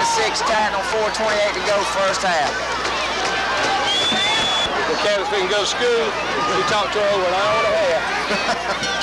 7-6 Tattnall, 4:28 to go first half. The cat if he can go to school, you talk to her over an hour and a half.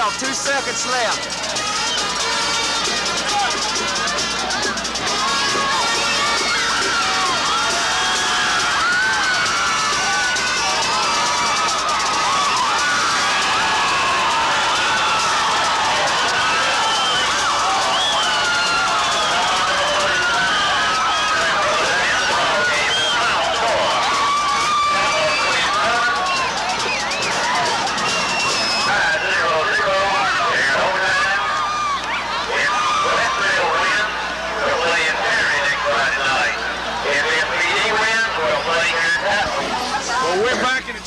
off. 2 seconds left.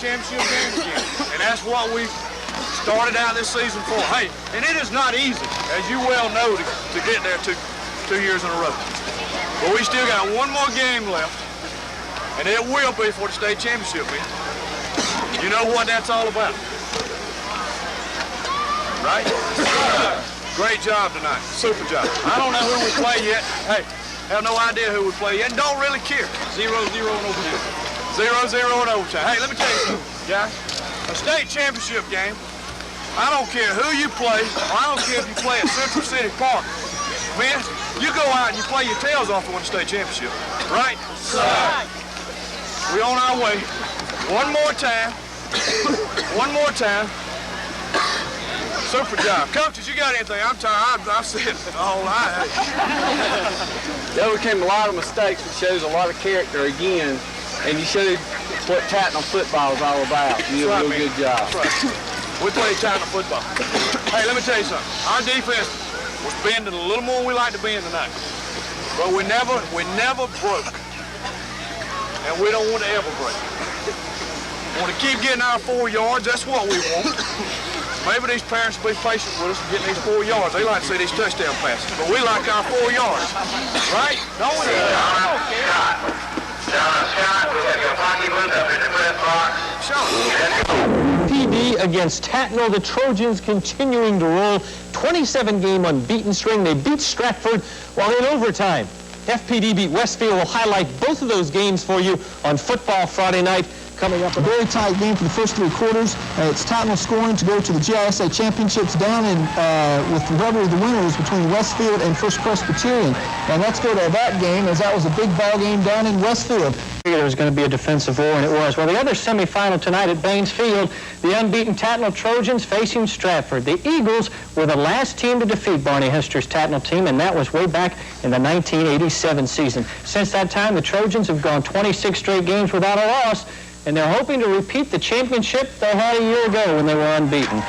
Championship game again, and that's what we started out this season for. Hey, and it is not easy, as you well know, to get there two years in a row. But we still got one more game left, and it will be for the state championship. Man. You know what that's all about, right? Great job tonight, super job. I don't know who we play yet. Hey, have no idea who we play yet, and don't really care. 0-0 in overtime. 0-0 in overtime. Hey, let me tell you something, guys. A state championship game, I don't care who you play, or I don't care if you play at Central City Park. Man, you go out and you play your tails off to win the state championship, right? Right. We're on our way. One more time. One more time. Super job. Coaches, you got anything? I'm tired. I've said it all night. There became a lot of mistakes, which shows a lot of character again. And you showed what Tattnall football is all about. You did a real good job. That's right. We played Tattnall football. Hey, let me tell you something. Our defense was bending a little more than we like to bend tonight. But we never broke. And we don't want to ever break. We want to keep getting our 4 yards. That's what we want. Maybe these parents will be patient with us and getting these 4 yards. They like to see these touchdown passes. But we like our 4 yards. Right? Don't we? Scott, we have your hockey booth up in the press box. PD against Tattnall. The Trojans continuing to roll. 27-game unbeaten string. They beat Stratford while in overtime. FPD beat Westfield. We'll highlight both of those games for you on Football Friday night. Coming up, a very tight game for the first 3 quarters. It's Tattnall scoring to go to the GISA championships down in with the rubber of the winners between Westfield and First Presbyterian. And let's go to that game, as that was a big ball game down in Westfield. There was going to be a defensive war, and it was. Well, the other semifinal tonight at Baines Field, the unbeaten Tattnall Trojans facing Stratford. The Eagles were the last team to defeat Barney Hester's Tattnall team, and that was way back in the 1987 season. Since that time, the Trojans have gone 26 straight games without a loss, and they're hoping to repeat the championship they had a year ago when they were unbeaten.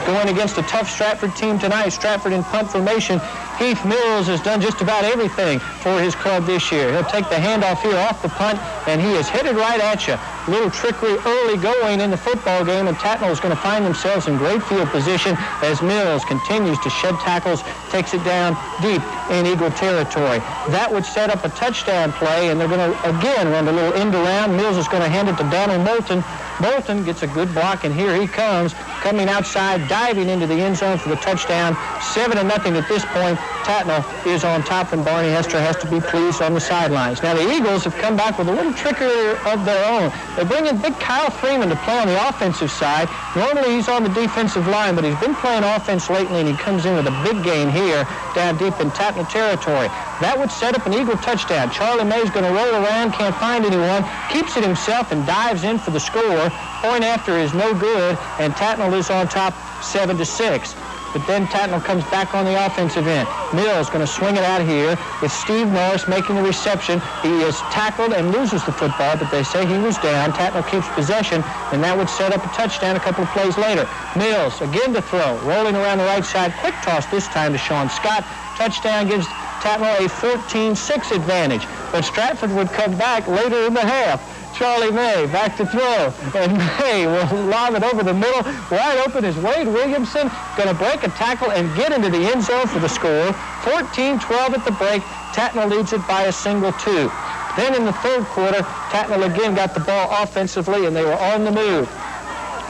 Going against a tough Stratford team tonight, Stratford in punt formation. Heath Mills has done just about everything for his club this year. He'll take the handoff here off the punt, and he is headed right at you. A little trickery early going in the football game, and Tattnall is going to find themselves in great field position as Mills continues to shed tackles, takes it down deep in Eagle territory. That would set up a touchdown play, and they're going to, again, run a little end around. Mills is going to hand it to Donald Moulton. Moulton gets a good block, and here he comes, coming outside, diving into the end zone for the touchdown. 7-0 at this point. Tattnall is on top, and Barney Hester has to be pleased on the sidelines. Now, the Eagles have come back with a little trickery of their own. They bring in big Kyle Freeman to play on the offensive side. Normally, he's on the defensive line, but he's been playing offense lately, and he comes in with a big gain here down deep in Tattnall territory. That would set up an Eagle touchdown. Charlie May's going to roll around, can't find anyone, keeps it himself, and dives in for the score. Point after is no good, and Tattnall is on top 7-6. But then Tattnall comes back on the offensive end. Mills going to swing it out here. It's Steve Norris making the reception. He is tackled and loses the football, but they say he was down. Tattnall keeps possession, and that would set up a touchdown a couple of plays later. Mills again to throw, rolling around the right side. Quick toss this time to Sean Scott. Touchdown gives Tattnall a 14-6 advantage. But Stratford would come back later in the half. Charlie May back to throw, and May will lob it over the middle. Wide open is Wade Williamson, going to break a tackle and get into the end zone for the score. 14-12 at the break. Tattnall leads it by a single 2. Then in the third quarter, Tattnall again got the ball offensively, and they were on the move.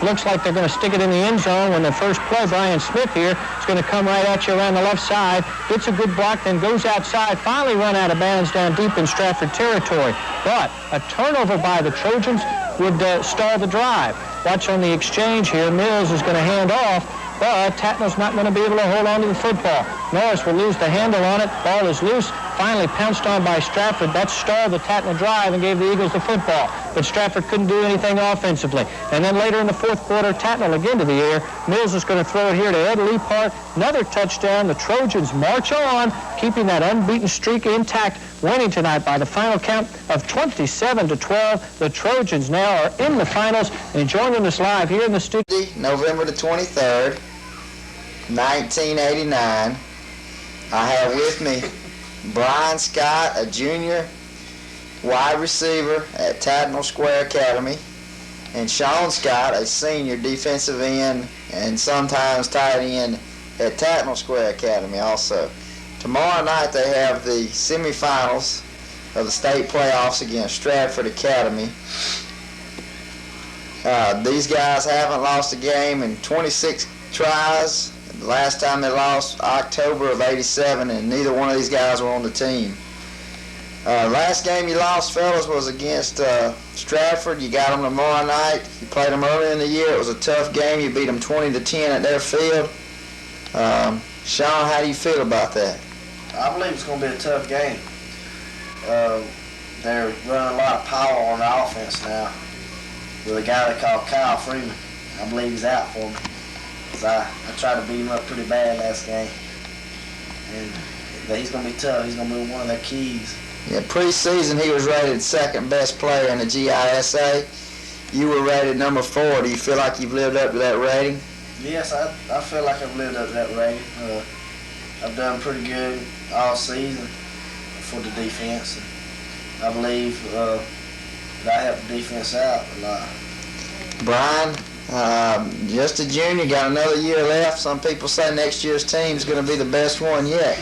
Looks like they're going to stick it in the end zone when the first play, Brian Smith here, is going to come right at you around the left side. Gets a good block, then goes outside, finally run out of bounds down deep in Stratford territory. But a turnover by the Trojans would stall the drive. Watch on the exchange here. Mills is going to hand off. but Tattnall's not going to be able to hold on to the football. Norris will lose the handle on it. Ball is loose. Finally pounced on by Stratford. That stalled the Tattnall drive and gave the Eagles the football. But Stratford couldn't do anything offensively. And then later in the fourth quarter, Tattnall again to the air. Mills is going to throw it here to Ed Leapart. Another touchdown. The Trojans march on, keeping that unbeaten streak intact, winning tonight by the final count of 27-12. The Trojans now are in the finals, and joining us live here in the studio. November the 23rd, 1989. I have with me Brian Scott, a junior wide receiver at Tattnall Square Academy, and Sean Scott, a senior defensive end and sometimes tight end at Tattnall Square Academy also. Tomorrow night they have the semifinals of the state playoffs against Stratford Academy. These guys haven't lost a game in 26 tries. The last time they lost, October of '87, and neither one of these guys were on the team. Last game you lost, fellas, was against Stratford. You got them tomorrow night. You played them earlier in the year. It was a tough game. You beat them 20-10 at their field. Sean, how do you feel about that? I believe it's going to be a tough game. They're running a lot of power on the offense now with a guy they call Kyle Freeman. I believe he's out for me. I tried to beat him up pretty bad last game. And he's going to be tough. He's going to be one of their keys. Yeah, preseason he was rated second best player in the GISA. You were rated number 4. Do you feel like you've lived up to that rating? Yes, I feel like I've lived up to that rating. I've done pretty good all season for the defense. And I believe that I helped the defense out a lot. Brian, just a junior, got another year left. Some people say next year's team is going to be the best one yet.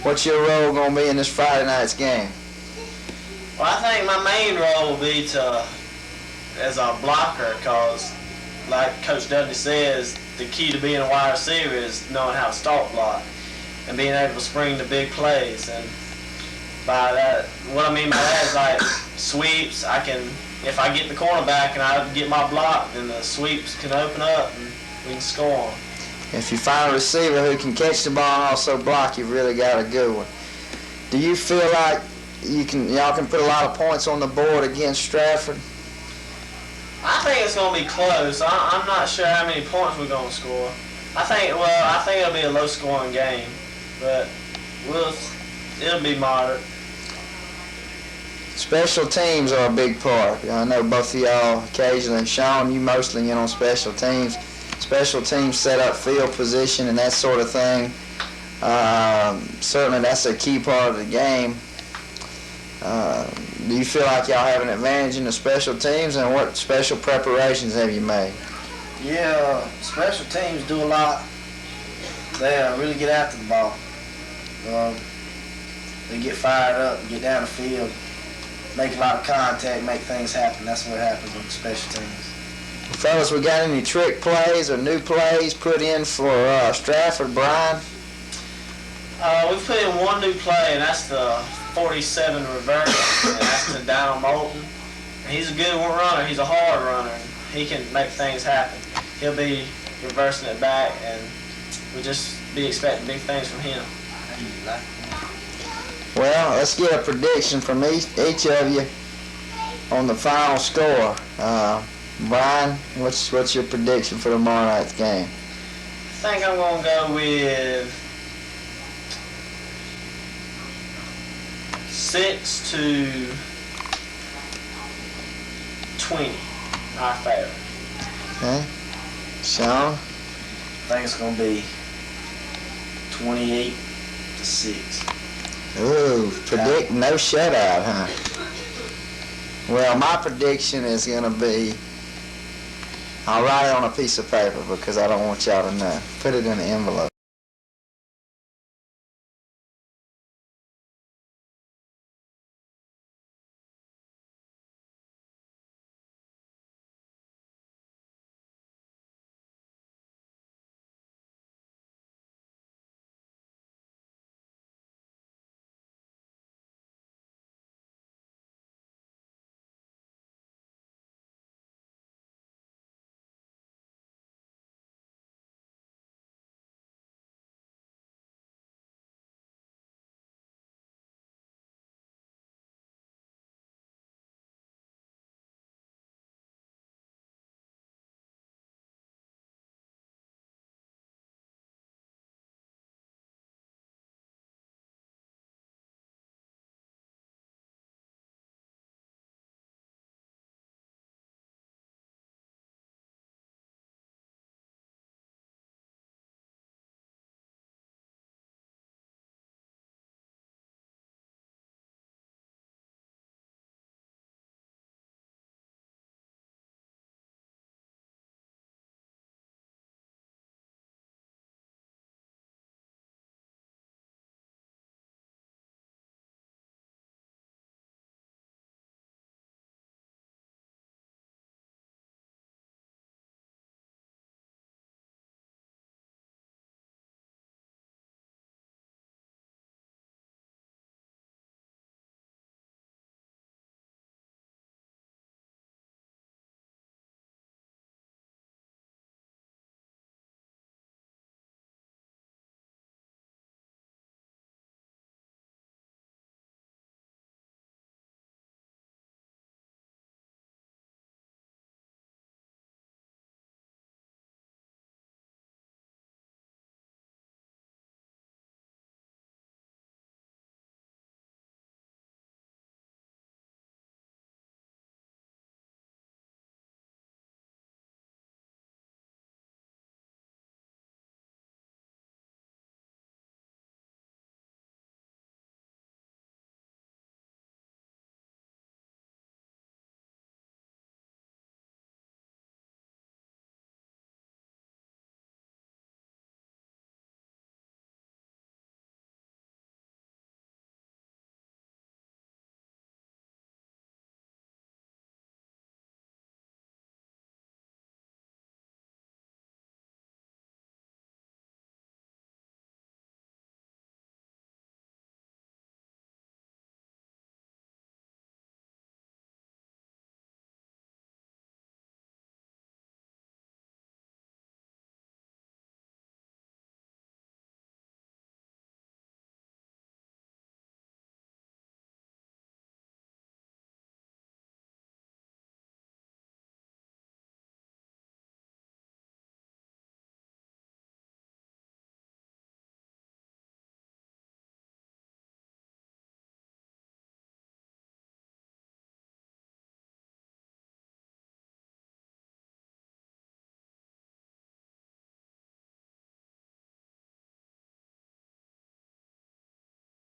What's your role going to be in this Friday night's game? Well, I think my main role will be as a blocker, because like Coach Dudley says, the key to being a wide receiver is knowing how to start block and being able to spring the big plays. And by that, what I mean by that is like sweeps. If I get the cornerback and I get my block, then the sweeps can open up and we can score. If you find a receiver who can catch the ball and also block, you've really got a good one. Do you feel like y'all can put a lot of points on the board against Stratford? I think it's going to be close. I'm not sure how many points we're going to score. I think it'll be a low-scoring game, but it'll be moderate. Special teams are a big part. I know both of y'all occasionally. Sean, you mostly in on special teams. Special teams set up field position and that sort of thing. Certainly that's a key part of the game. Do you feel like y'all have an advantage in the special teams, and what special preparations have you made? Yeah, special teams do a lot. They really get after the ball. They get fired up, get down the field, make a lot of contact, make things happen. That's what happens with special teams. Fellas, we got any trick plays or new plays put in for Stratford, Brian? We've put in one new play, and that's the 47 reverse, and that's to Donald Moulton. And he's a good runner. He's a hard runner. And he can make things happen. He'll be reversing it back, and we'll just be expecting big things from him. Well, let's get a prediction from each of you on the final score. Brian, what's your prediction for tomorrow night's game? I think I'm going to go with 6-20, our favorite. Okay. Sean? I think it's going to be 28-6. Ooh, predict no shutout, huh? Well, my prediction is going to be, I'll write it on a piece of paper because I don't want y'all to know. Put it in an envelope.